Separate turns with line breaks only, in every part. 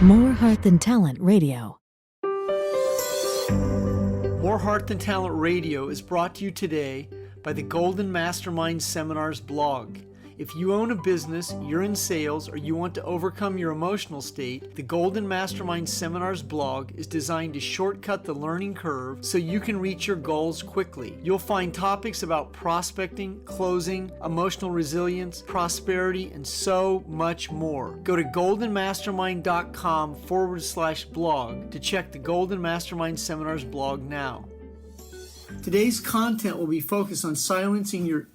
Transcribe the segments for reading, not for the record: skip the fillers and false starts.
More Heart Than Talent Radio.
More Heart Than Talent Radio is brought to you today by the Golden Mastermind Seminars blog. If you own a business, you're in sales, or you want to overcome your emotional state, the Golden Mastermind Seminars blog is designed to shortcut the learning curve so you can reach your goals quickly. You'll find topics about prospecting, closing, emotional resilience, prosperity, and so much more. Go to goldenmastermind.com/blog to check the Golden Mastermind Seminars blog now. Today's content will be focused on silencing your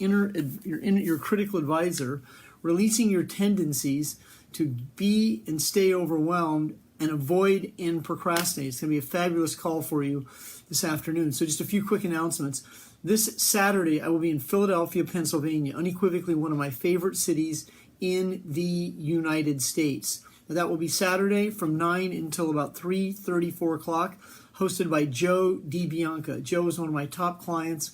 critical advisor, releasing your tendencies to be and stay overwhelmed, and avoid and procrastinate. It's going to be a fabulous call for you this afternoon. So just a few quick announcements. This Saturday, I will be in Philadelphia, Pennsylvania, unequivocally one of my favorite cities in the United States. That will be Saturday from 9 until about 3:30, 4 o'clock. Hosted by Joe DiBianca. Joe is one of my top clients,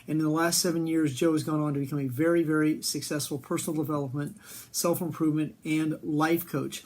and in the last 7 years, Joe has gone on to become a very, very successful personal development, self-improvement, and life coach.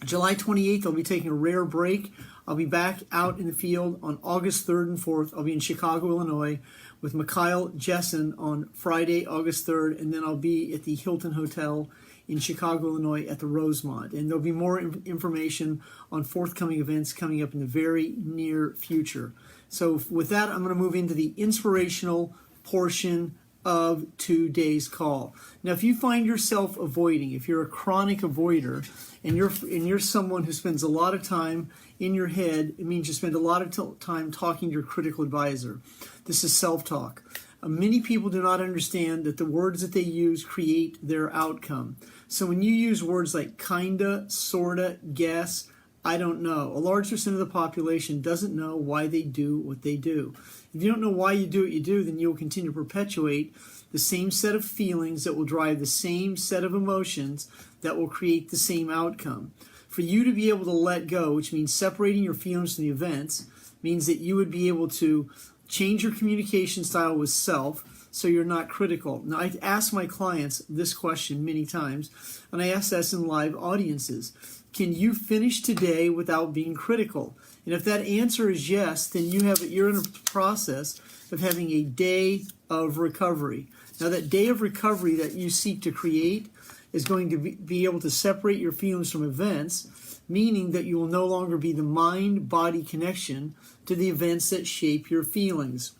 July 28th, I'll be taking a rare break. I'll be back out in the field on August 3rd and 4th. I'll be in Chicago, Illinois, with Mikhail Jessen on Friday, August 3rd, and then I'll be at the Hilton Hotel in Chicago, Illinois at the Rosemont. And there'll be more information on forthcoming events coming up in the very near future. So with that, I'm going to move into the inspirational portion of today's call. Now, if you find yourself avoiding, if you're a chronic avoider, and you're someone who spends a lot of time in your head, it means you spend a lot of time talking to your critical advisor. This is self-talk. Many people do not understand that the words that they use create their outcome. So when you use words like kinda, sorta, guess, I don't know, a large percent of the population doesn't know why they do what they do. If you don't know why you do what you do, then you'll continue to perpetuate the same set of feelings that will drive the same set of emotions that will create the same outcome. For you to be able to let go, which means separating your feelings from the events, means that you would be able to change your communication style with self so you're not critical. Now, I ask my clients this question many times, and I ask this in live audiences. Can you finish today without being critical? And if that answer is yes, then you're in a process of having a day of recovery. Now, that day of recovery that you seek to create is going to be able to separate your feelings from events, meaning that you will no longer be the mind-body connection to the events that shape your feelings.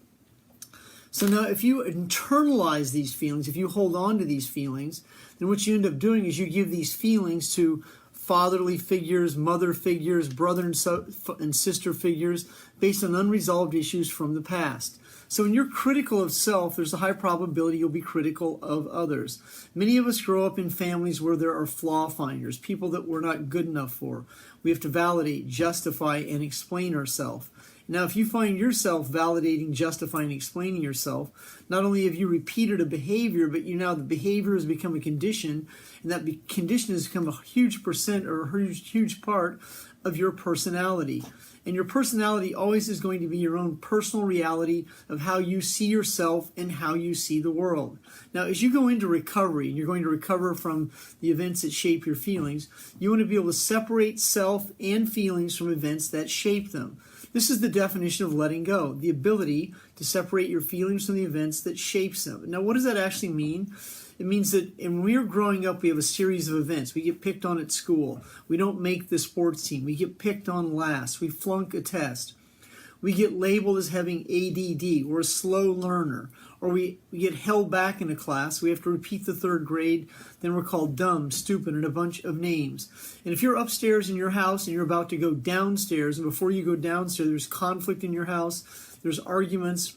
So now if you internalize these feelings, if you hold on to these feelings, then what you end up doing is you give these feelings to fatherly figures, mother figures, brother and sister figures based on unresolved issues from the past. So when you're critical of self, there's a high probability you'll be critical of others. Many of us grow up in families where there are flaw finders, people that we're not good enough for. We have to validate, justify, and explain ourselves. Now, if you find yourself validating, justifying, explaining yourself, not only have you repeated a behavior, but the behavior has become a condition, and that condition has become a huge percent or a huge part of your personality. And your personality always is going to be your own personal reality of how you see yourself and how you see the world. Now, as you go into recovery, and you're going to recover from the events that shape your feelings, you want to be able to separate self and feelings from events that shape them. This is the definition of letting go, the ability to separate your feelings from the events that shapes them. Now, what does that actually mean? It means that when we're growing up, we have a series of events. We get picked on at school. We don't make the sports team. We get picked on last. We flunk a test. We get labeled as having ADD. We're a slow learner. Or we get held back in a class. We have to repeat the third grade. Then we're called dumb, stupid, and a bunch of names. And if you're upstairs in your house and you're about to go downstairs, and before you go downstairs, there's conflict in your house, there's arguments,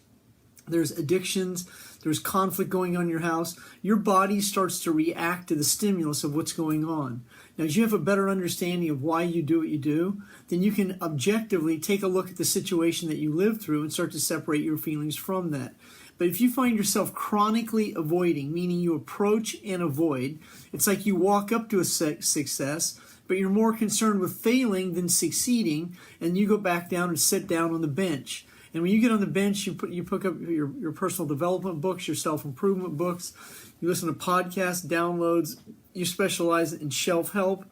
there's addictions, there's conflict going on in your house, your body starts to react to the stimulus of what's going on. Now, as you have a better understanding of why you do what you do, then you can objectively take a look at the situation that you live through and start to separate your feelings from that. But if you find yourself chronically avoiding, meaning you approach and avoid, it's like you walk up to a success, but you're more concerned with failing than succeeding, and you go back down and sit down on the bench. And when you get on the bench, you pick up your personal development books, your self-improvement books, you listen to podcast downloads, you specialize in shelf help,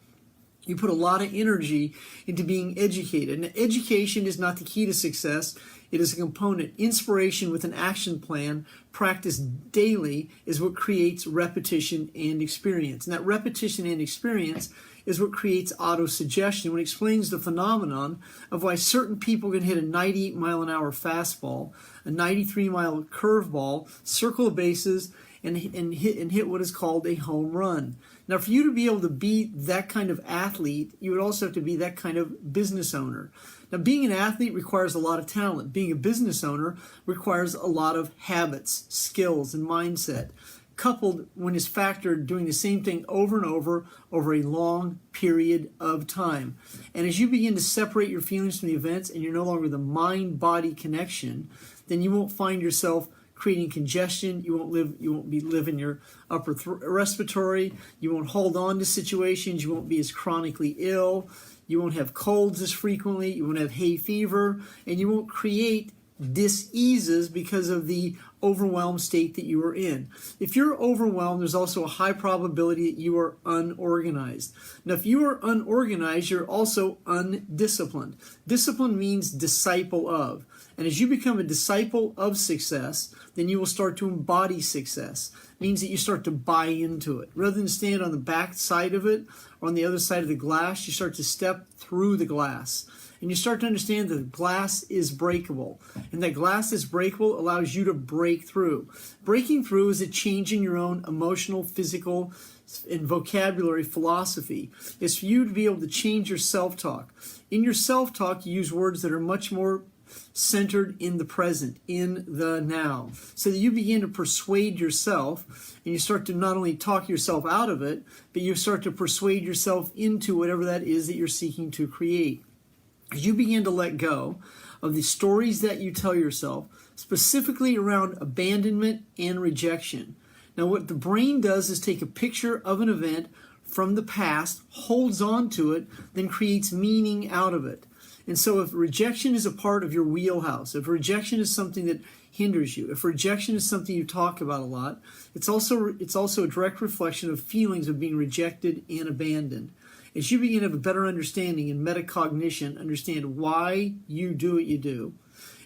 You put a lot of energy into being educated. And education is not the key to success. It is a component. Inspiration with an action plan, practiced daily, is what creates repetition and experience. And that repetition and experience is what creates autosuggestion, when it explains the phenomenon of why certain people can hit a 98-mile-an-hour fastball, a 93-mile curveball, circle the bases, and hit what is called a home run. Now, for you to be able to be that kind of athlete, you would also have to be that kind of business owner. Now, being an athlete requires a lot of talent. Being a business owner requires a lot of habits, skills, and mindset, coupled when it's factored doing the same thing over and over a long period of time. And as you begin to separate your feelings from the events and you're no longer the mind-body connection, then you won't find yourself creating congestion. You won't live in your upper respiratory. You won't hold on to situations. You won't be as chronically ill. You won't have colds as frequently. You won't have hay fever, and you won't create diseases because of the overwhelmed state that you are in. If you're overwhelmed, there's also a high probability that you are unorganized. Now, if you are unorganized, you're also undisciplined. Discipline means disciple of. And as you become a disciple of success, then you will start to embody success. It means that you start to buy into it. Rather than stand on the back side of it or on the other side of the glass, you start to step through the glass. And you start to understand that glass is breakable. And that glass is breakable allows you to break through. Breaking through is a change in your own emotional, physical, and vocabulary philosophy. It's for you to be able to change your self-talk. In your self-talk, you use words that are much more centered in the present, in the now, so that you begin to persuade yourself, and you start to not only talk yourself out of it, but you start to persuade yourself into whatever that is that you're seeking to create. As you begin to let go of the stories that you tell yourself, specifically around abandonment and rejection. Now, what the brain does is take a picture of an event from the past, holds on to it, then creates meaning out of it. And so if rejection is a part of your wheelhouse, if rejection is something that hinders you, if rejection is something you talk about a lot, it's also a direct reflection of feelings of being rejected and abandoned. As you begin to have a better understanding in metacognition, understand why you do what you do,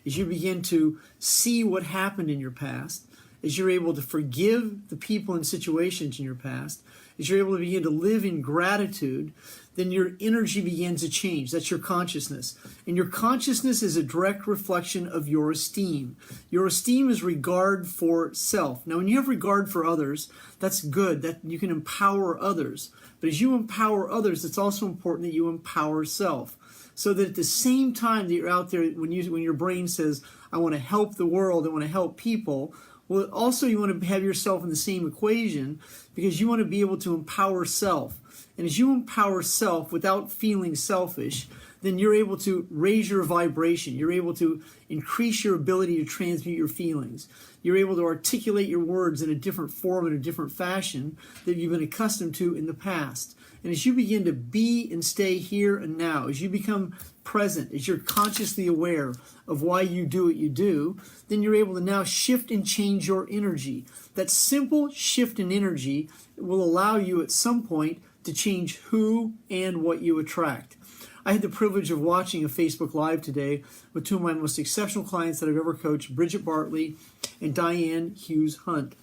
as you begin to see what happened in your past, as you're able to forgive the people and situations in your past, as you're able to begin to live in gratitude, then your energy begins to change. That's your consciousness. And your consciousness is a direct reflection of your esteem. Your esteem is regard for self. Now, when you have regard for others, that's good, that you can empower others. But as you empower others, it's also important that you empower self. So that at the same time that you're out there, when your brain says, I want to help the world, I want to help people, well, also you want to have yourself in the same equation, because you want to be able to empower self. And as you empower self without feeling selfish, then you're able to raise your vibration. You're able to increase your ability to transmute your feelings. You're able to articulate your words in a different form, in a different fashion that you've been accustomed to in the past. And as you begin to be and stay here and now, as you become present, as you're consciously aware of why you do what you do, then you're able to now shift and change your energy. That simple shift in energy will allow you at some point to change who and what you attract. I had the privilege of watching a Facebook Live today with two of my most exceptional clients that I've ever coached, Bridget Bartley and Diane Hughes Hunt.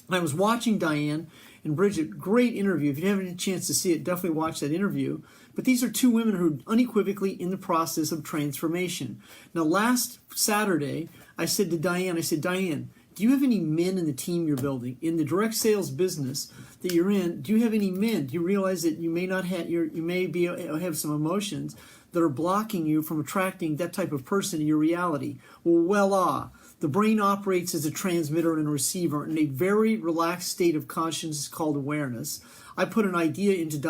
And I was watching Diane and Bridget, great interview. If you haven't had a chance to see it, definitely watch that interview. But these are two women who are unequivocally in the process of transformation. Now, last Saturday, I said to Diane, Diane, do you have any men in the team you're building? In the direct sales business that you're in, do you have any men? Do you realize that you may not have, you may be have some emotions that are blocking you from attracting that type of person in your reality? Well, the brain operates as a transmitter and a receiver in a very relaxed state of consciousness called awareness. I put an idea into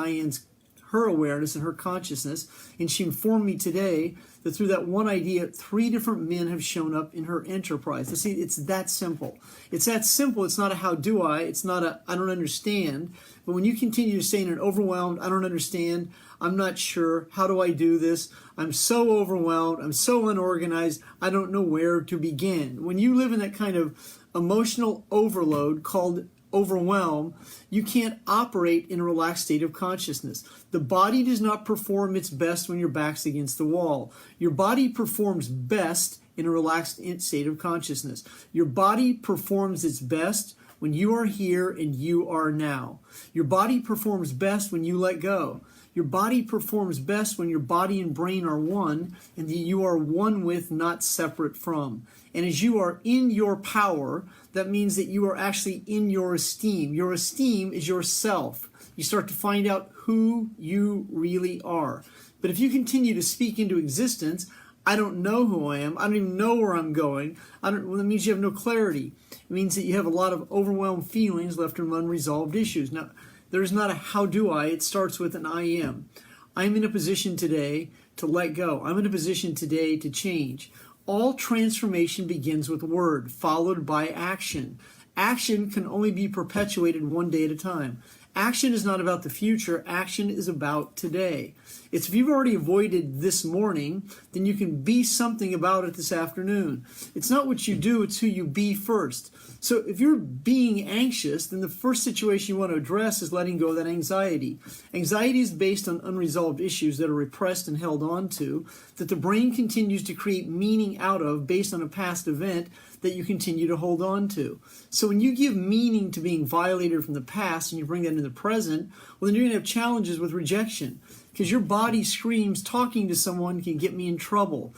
her awareness and her consciousness, and she informed me today that through that one idea, 3 different men have shown up in her enterprise. See, it's that simple. It's that simple. It's not a how do I. It's not a I don't understand. But when you continue to say in an overwhelmed, I don't understand, I'm not sure, how do I do this? I'm so overwhelmed, I'm so unorganized, I don't know where to begin. When you live in that kind of emotional overload called overwhelm, you can't operate in a relaxed state of consciousness. The body does not perform its best when your back's against the wall. Your body performs best in a relaxed state of consciousness. Your body performs its best when you are here and you are now. Your body performs best when you let go. Your body performs best when your body and brain are one, and that you are one with, not separate from. And as you are in your power, that means that you are actually in your esteem. Your esteem is yourself. You start to find out who you really are. But if you continue to speak into existence, I don't know who I am, I don't even know where I'm going, that means you have no clarity. It means that you have a lot of overwhelmed feelings left in unresolved issues. Now, there's not a how do I, it starts with an I am. I'm in a position today to let go. I'm in a position today to change. All transformation begins with word, followed by action. Action can only be perpetuated one day at a time. Action is not about the future, action is about today. It's if you've already avoided this morning, then you can be something about it this afternoon. It's not what you do, it's who you be first. So if you're being anxious, then the first situation you want to address is letting go of that anxiety. Anxiety is based on unresolved issues that are repressed and held on to, that the brain continues to create meaning out of based on a past event that you continue to hold on to. So when you give meaning to being violated from the past and you bring that into the present, well, then you're going to have challenges with rejection, because your body screams, talking to someone can get me in trouble.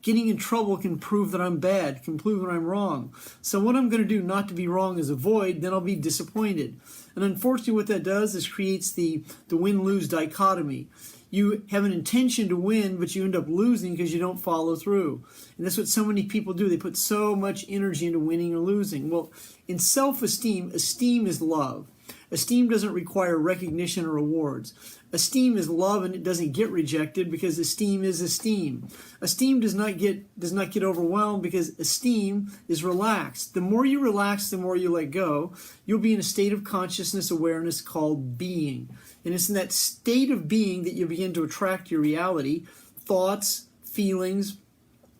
Getting in trouble can prove that I'm bad, can prove that I'm wrong. So what I'm going to do not to be wrong is avoid, then I'll be disappointed. And unfortunately what that does is creates the win-lose dichotomy. You have an intention to win, but you end up losing because you don't follow through. And that's what so many people do. They put so much energy into winning or losing. Well, in self-esteem, esteem is love. Esteem doesn't require recognition or rewards. Esteem is love, and it doesn't get rejected because esteem is esteem. Esteem does not get overwhelmed because esteem is relaxed. The more you relax, the more you let go. You'll be in a state of consciousness awareness called being. And it's in that state of being that you begin to attract your reality, thoughts, feelings,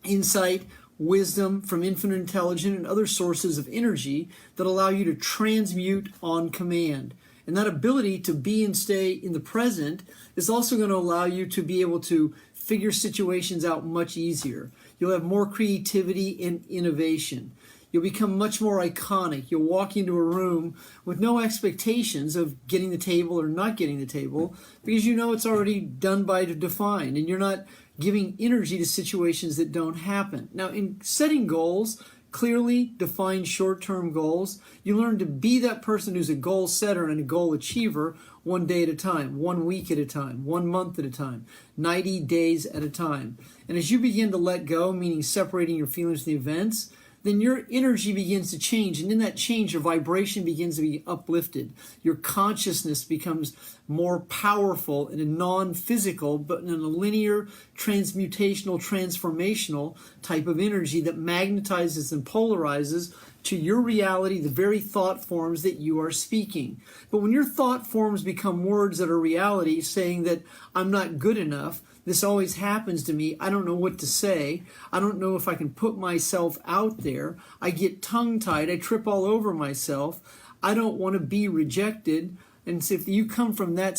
insight, wisdom from infinite intelligence and other sources of energy that allow you to transmute on command. And that ability to be and stay in the present is also going to allow you to be able to figure situations out much easier. You'll have more creativity and innovation. You'll become much more iconic. You'll walk into a room with no expectations of getting the table or not getting the table because you know it's already done by defined, and you're not giving energy to situations that don't happen. Now, in setting goals, clearly defined short-term goals, you learn to be that person who's a goal setter and a goal achiever one day at a time, 1 week at a time, 1 month at a time, 90 days at a time. And as you begin to let go, meaning separating your feelings from the events, then your energy begins to change. And in that change, your vibration begins to be uplifted. Your consciousness becomes more powerful in a non-physical, but in a linear, transmutational, transformational type of energy that magnetizes and polarizes to your reality, the very thought forms that you are speaking. But when your thought forms become words that are reality, saying that I'm not good enough, this always happens to me, I don't know what to say, I don't know if I can put myself out there, I get tongue-tied, I trip all over myself, I don't want to be rejected. And so if you come from that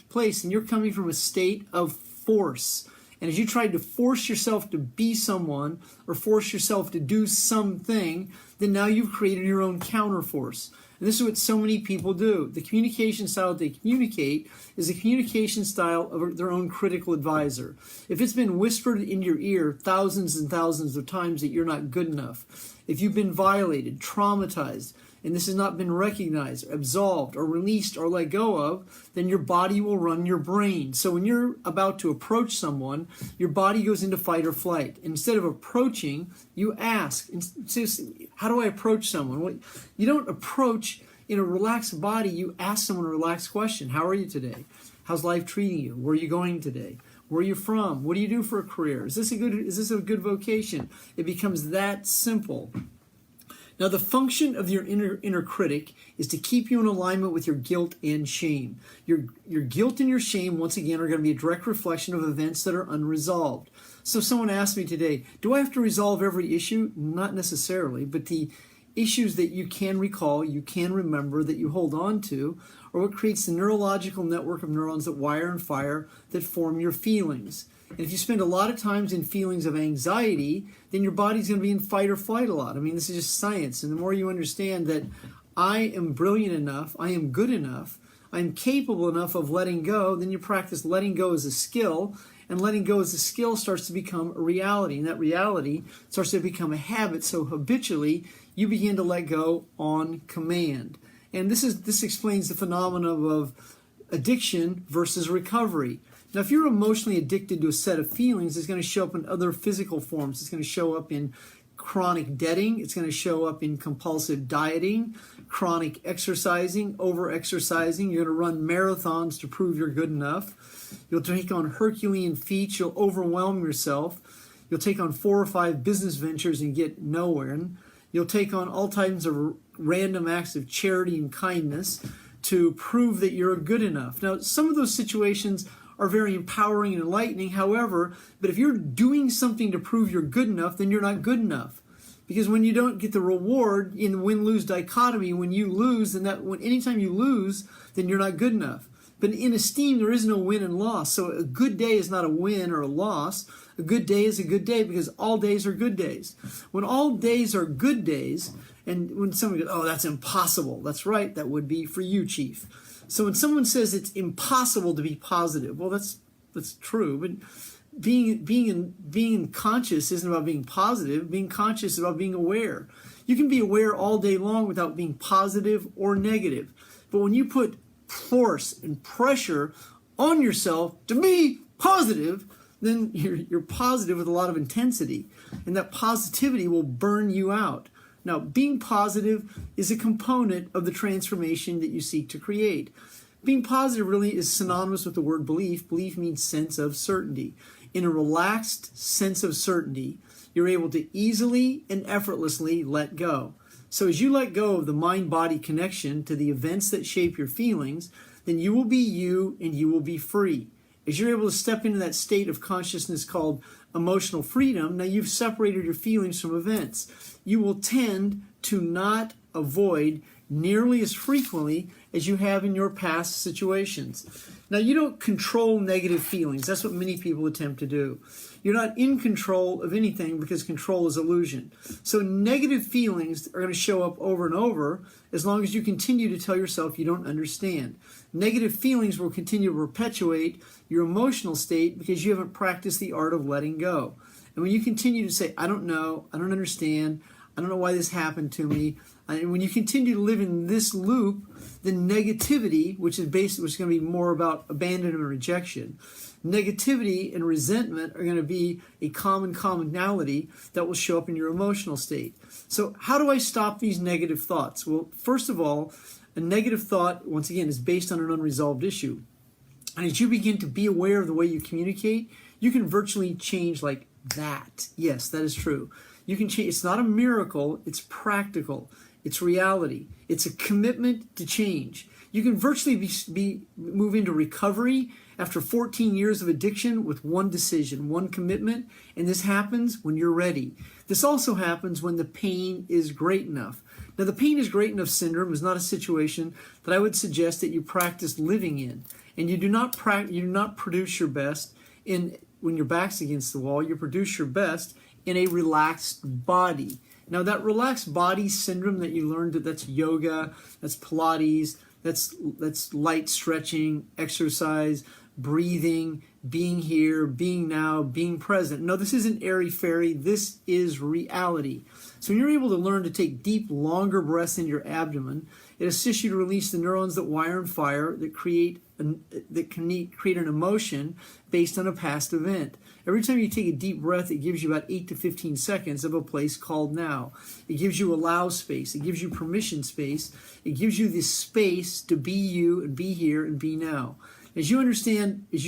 place and you're coming from a state of force, and as you try to force yourself to be someone or force yourself to do something, then now you've created your own counterforce. And this is what so many people do. The communication style that they communicate is the communication style of their own critical advisor. If it's been whispered in your ear thousands and thousands of times that you're not good enough, if you've been violated, traumatized, and this has not been recognized, absolved, or released, or let go of, then your body will run your brain. So when you're about to approach someone, your body goes into fight or flight. Instead of approaching, you ask, how do I approach someone? Well, you don't approach in a relaxed body, you ask someone a relaxed question. How are you today? How's life treating you? Where are you going today? Where are you from? What do you do for a career? Is this a good vocation? It becomes that simple. Now, the function of your inner critic is to keep you in alignment with your guilt and shame. Your guilt and your shame, once again, are going to be a direct reflection of events that are unresolved. So someone asked me today, do I have to resolve every issue? Not necessarily, but the issues that you can recall, you can remember, that you hold on to, are what creates the neurological network of neurons that wire and fire that form your feelings. And if you spend a lot of times in feelings of anxiety, then your body's going to be in fight or flight a lot. I mean, this is just science. And the more you understand that I am brilliant enough, I am good enough, I'm capable enough of letting go, then you practice letting go as a skill. And letting go as a skill starts to become a reality. And that reality starts to become a habit. So habitually, you begin to let go on command. And this explains the phenomenon of addiction versus recovery. Now, if you're emotionally addicted to a set of feelings, it's going to show up in other physical forms. It's going to show up in chronic debting. It's going to show up in compulsive dieting, chronic exercising, over-exercising. You're going to run marathons to prove you're good enough. You'll take on Herculean feats. You'll overwhelm yourself. You'll take on 4 or 5 business ventures and get nowhere. You'll take on all types of random acts of charity and kindness to prove that you're good enough. Now, some of those situations are very empowering and enlightening. However, but if you're doing something to prove you're good enough, then you're not good enough. Because when you don't get the reward in the win-lose dichotomy, when you lose, and anytime you lose, then you're not good enough. But in esteem, there is no win and loss. So a good day is not a win or a loss. A good day is a good day because all days are good days. When all days are good days, and when someone goes, oh, that's impossible. That's right. That would be for you, Chief. So when someone says it's impossible to be positive, well, that's true. But being conscious isn't about being positive. Being conscious is about being aware. You can be aware all day long without being positive or negative. But when you put force and pressure on yourself to be positive, then you're positive with a lot of intensity. And that positivity will burn you out. Now, being positive is a component of the transformation that you seek to create. Being positive really is synonymous with the word belief. Belief means sense of certainty. In a relaxed sense of certainty, you're able to easily and effortlessly let go. So as you let go of the mind-body connection to the events that shape your feelings, then you will be you and you will be free. As you're able to step into that state of consciousness called emotional freedom, now you've separated your feelings from events. You will tend to not avoid nearly as frequently as you have in your past situations. Now, you don't control negative feelings. That's what many people attempt to do. You're not in control of anything because control is illusion. So negative feelings are going to show up over and over as long as you continue to tell yourself you don't understand. Negative feelings will continue to perpetuate your emotional state because you haven't practiced the art of letting go. And when you continue to say, I don't know, I don't understand, I don't know why this happened to me, and when you continue to live in this loop, then negativity, which is going to be more about abandonment and rejection, negativity and resentment are going to be a commonality that will show up in your emotional state. So how do I stop these negative thoughts? Well, first of all, a negative thought, once again, is based on an unresolved issue. And as you begin to be aware of the way you communicate, you can virtually change like that. Yes, that is true. You can change. It's not a miracle. It's practical. It's reality. It's a commitment to change. You can virtually move into recovery after 14 years of addiction with one decision, one commitment, and this happens when you're ready. This also happens when the pain is great enough. Now, the pain is great enough syndrome is not a situation that I would suggest that you practice living in, and you do not produce your best when your back's against the wall. You produce your best in a relaxed body. Now, that relaxed body syndrome that you learned, that's yoga, that's Pilates, that's light stretching, exercise, breathing, being here, being now, being present. No, this isn't airy-fairy. This is reality. So when you're able to learn to take deep, longer breaths in your abdomen, it assists you to release the neurons that wire and fire that can create an emotion based on a past event. Every time you take a deep breath, it gives you about 8 to 15 seconds of a place called now. It gives you allow space. It gives you permission space. It gives you this space to be you and be here and be now. As you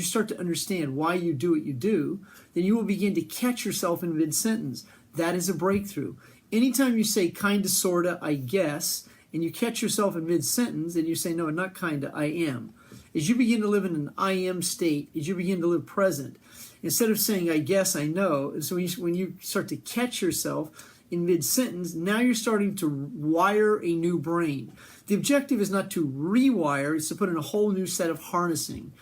start to understand why you do what you do, then you will begin to catch yourself in mid-sentence. That is a breakthrough. Anytime you say kinda, sorta, I guess, and you catch yourself in mid-sentence and you say, no, not kinda, I am. As you begin to live in an I am state, as you begin to live present, instead of saying, I guess, I know, so when you start to catch yourself in mid-sentence, now you're starting to wire a new brain. The objective is not to rewire, it's to put in a whole new set of harnessing.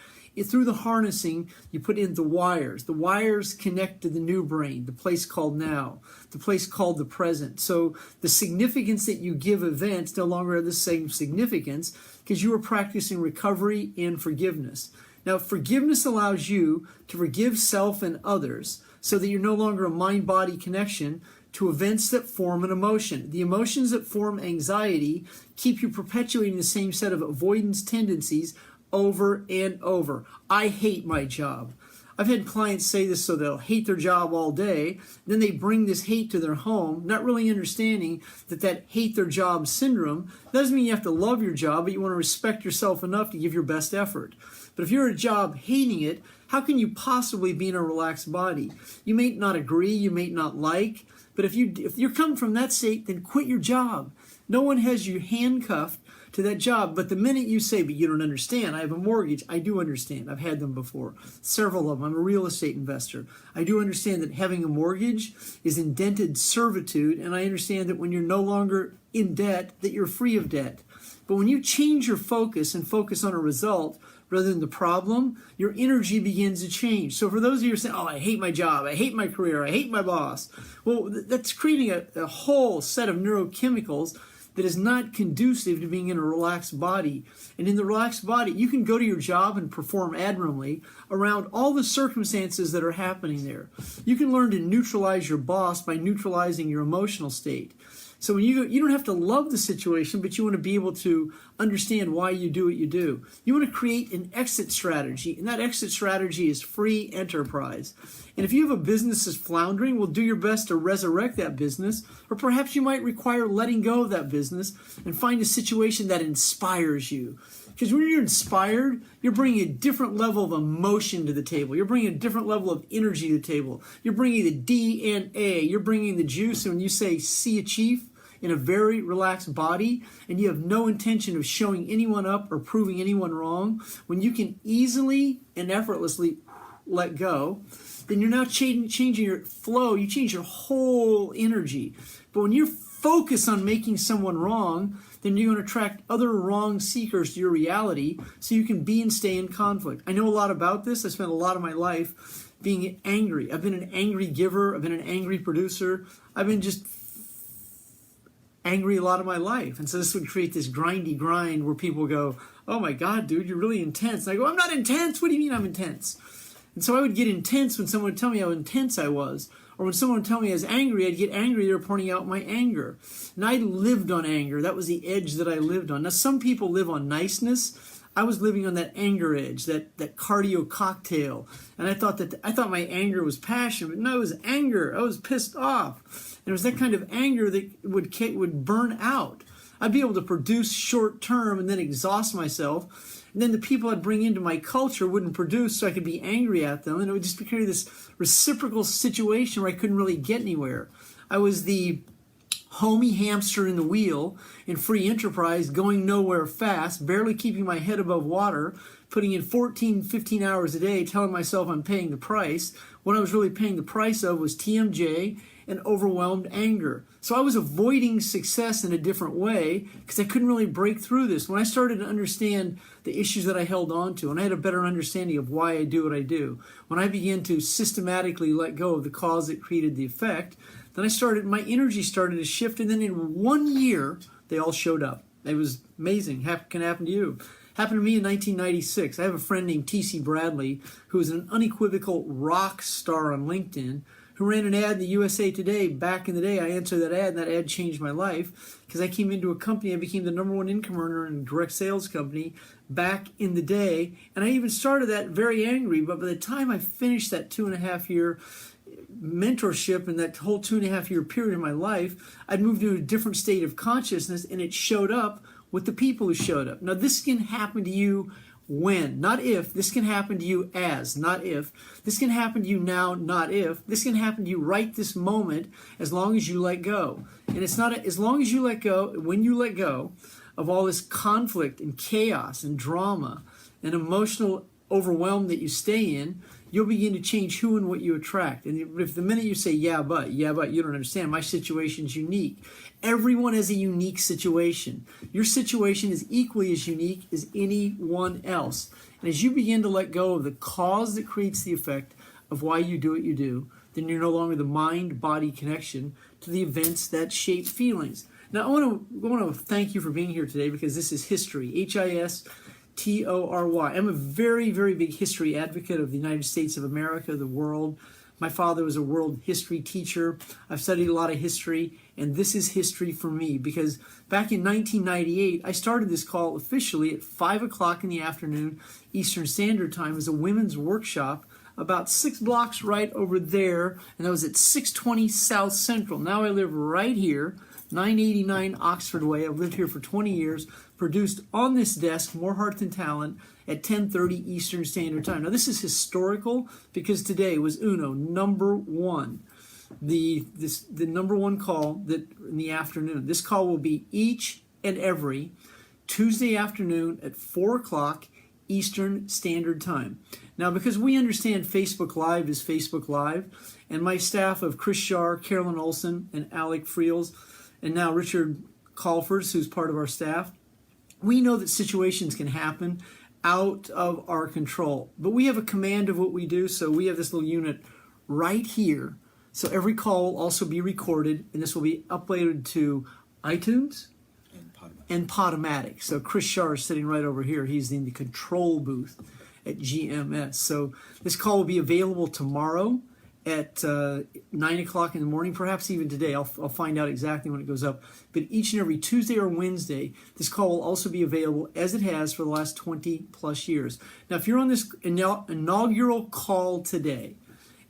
Through the harnessing, you put in the wires. The wires connect to the new brain, the place called now, the place called the present. So the significance that you give events no longer have the same significance because you are practicing recovery and forgiveness. Now, forgiveness allows you to forgive self and others so that you're no longer a mind-body connection to events that form an emotion. The emotions that form anxiety keep you perpetuating the same set of avoidance tendencies over and over. I hate my job. I've had clients say this so they'll hate their job all day. Then they bring this hate to their home, not really understanding that hate their job syndrome doesn't mean you have to love your job, but you want to respect yourself enough to give your best effort. But if you're at a job hating it, how can you possibly be in a relaxed body? You may not agree, you may not like, but if you're coming from that state, then quit your job. No one has you handcuffed to that job. But the minute you say, but you don't understand, I have a mortgage, I do understand. I've had them before, several of them. I'm a real estate investor. I do understand that having a mortgage is indented servitude, and I understand that when you're no longer in debt, that you're free of debt. But when you change your focus and focus on a result rather than the problem, your energy begins to change. So for those of you who are saying, oh, I hate my job, I hate my career, I hate my boss, well, that's creating a whole set of neurochemicals that is not conducive to being in a relaxed body. And in the relaxed body, you can go to your job and perform admirably around all the circumstances that are happening there. You can learn to neutralize your boss by neutralizing your emotional state. So when you don't have to love the situation, but you want to be able to understand why you do what you do. You want to create an exit strategy, and that exit strategy is free enterprise. And if you have a business that's floundering, well, do your best to resurrect that business, or perhaps you might require letting go of that business and find a situation that inspires you. Because when you're inspired, you're bringing a different level of emotion to the table. You're bringing a different level of energy to the table. You're bringing the DNA. You're bringing the juice. And when you say, see a chief in a very relaxed body, and you have no intention of showing anyone up or proving anyone wrong, when you can easily and effortlessly let go, then you're now changing your flow. You change your whole energy. But when you're focused on making someone wrong, then you're going to attract other wrong seekers to your reality so you can be and stay in conflict. I know a lot about this. I spent a lot of my life being angry. I've been an angry giver. I've been an angry producer. I've been just angry a lot of my life. And so this would create this grindy grind where people go, oh my God, dude, you're really intense. And I go, I'm not intense. What do you mean I'm intense? And so I would get intense when someone would tell me how intense I was. Or when someone would tell me I was angry, I'd get angry. They were pointing out my anger. And I lived on anger. That was the edge that I lived on. Now, some people live on niceness. I was living on that anger edge, that cardio cocktail. And I thought my anger was passion, but no, it was anger. I was pissed off. And it was that kind of anger that would burn out. I'd be able to produce short term and then exhaust myself. And then the people I'd bring into my culture wouldn't produce, so I could be angry at them. And it would just become this reciprocal situation where I couldn't really get anywhere. I was the homey hamster in the wheel in free enterprise, going nowhere fast, barely keeping my head above water, putting in 14, 15 hours a day, telling myself I'm paying the price. What I was really paying the price of was TMJ and overwhelmed anger. So I was avoiding success in a different way because I couldn't really break through this. When I started to understand the issues that I held on to, and I had a better understanding of why I do what I do, when I began to systematically let go of the cause that created the effect, then my energy started to shift, and then in 1 year, they all showed up. It was amazing. Can happen to you. Happened to me in 1996. I have a friend named T.C. Bradley, who is an unequivocal rock star on LinkedIn, who ran an ad in the USA Today back in the day. I answered that ad, and that ad changed my life because I came into a company. I became the #1 income earner in a direct sales company back in the day. And I even started that very angry, but by the time I finished that 2.5-year mentorship and that whole 2.5-year period in my life, I'd moved into a different state of consciousness, and it showed up with the people who showed up. Now, this can happen to you when, not if. This can happen to you as, not if. This can happen to you now, not if. This can happen to you right this moment as long as you let go. And it's not as long as you let go, when you let go of all this conflict and chaos and drama and emotional overwhelm that you stay in, you'll begin to change who and what you attract. And if the minute you say, yeah, but, you don't understand, my situation's unique. Everyone has a unique situation. Your situation is equally as unique as anyone else. And as you begin to let go of the cause that creates the effect of why you do what you do, then you're no longer the mind-body connection to the events that shape feelings. Now, I want to thank you for being here today because this is history, History. I'm a very, very big history advocate of the United States of America, the world. My father was a world history teacher. I've studied a lot of history, and this is history for me because back in 1998, I started this call officially at 5 o'clock in the afternoon Eastern Standard Time as a women's workshop about 6 blocks right over there, and that was at 620 South Central. Now I live right here, 989 Oxford Way. I've lived here for 20 years, produced on this desk More Heart Than Talent at 10:30 Eastern Standard Time. Now this is historical because today was number one, the number one call that in the afternoon. This call will be each and every Tuesday afternoon at 4 o'clock Eastern Standard Time. Now, because we understand Facebook Live is Facebook Live, and my staff of Chris Shar, Carolyn Olson, and Alec Friels, and now Richard Calfors, who's part of our staff, we know that situations can happen out of our control. But we have a command of what we do, so we have this little unit right here. So every call will also be recorded, and this will be uploaded to iTunes and Podomatic. So Chris Shar is sitting right over here. He's in the control booth at GMS. So this call will be available tomorrow at 9 o'clock in the morning, perhaps even today. I'll find out exactly when it goes up. But each and every Tuesday or Wednesday, this call will also be available as it has for the last 20 plus years. Now, if you're on this inaugural call today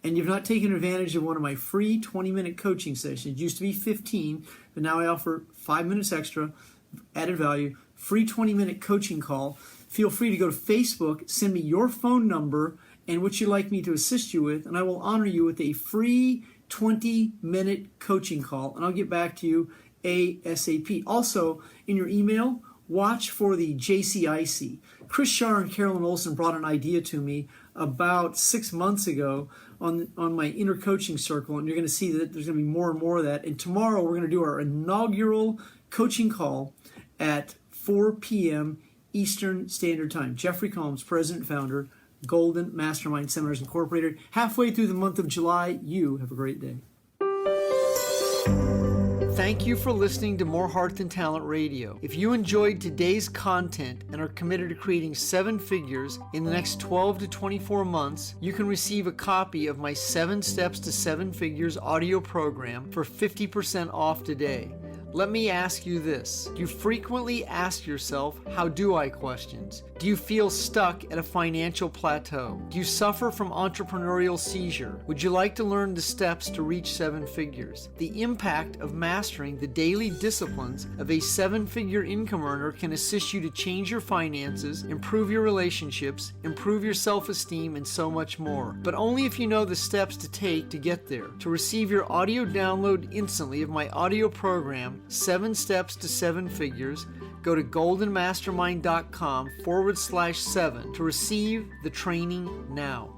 and you've not taken advantage of one of my free 20-minute coaching sessions, it used to be 15, but now I offer 5 minutes extra, added value, free 20-minute coaching call. Feel free to go to Facebook, send me your phone number and what you'd like me to assist you with, and I will honor you with a free 20-minute coaching call, and I'll get back to you ASAP. Also, in your email, watch for the JCIC. Chris Shar and Carolyn Olson brought an idea to me about 6 months ago on my inner coaching circle, and you're going to see that there's going to be more and more of that. And tomorrow we're going to do our inaugural coaching call at 4 p.m. Eastern Standard Time. Jeffrey Combs, President and Founder, Golden Mastermind Seminars Incorporated. Halfway through the month of July, you have a great day. Thank you for listening to More Heart Than Talent Radio. If you enjoyed today's content and are committed to creating 7 figures in the next 12 to 24 months, you can receive a copy of my 7 Steps to 7 Figures audio program for 50% off today. Let me ask you this. Do you frequently ask yourself, how do I questions? Do you feel stuck at a financial plateau? Do you suffer from entrepreneurial seizure? Would you like to learn the steps to reach 7 figures? The impact of mastering the daily disciplines of a 7-figure income earner can assist you to change your finances, improve your relationships, improve your self-esteem, and so much more. But only if you know the steps to take to get there. To receive your audio download instantly of my audio program, 7 Steps to 7 Figures, go to goldenmastermind.com/7 to receive the training now.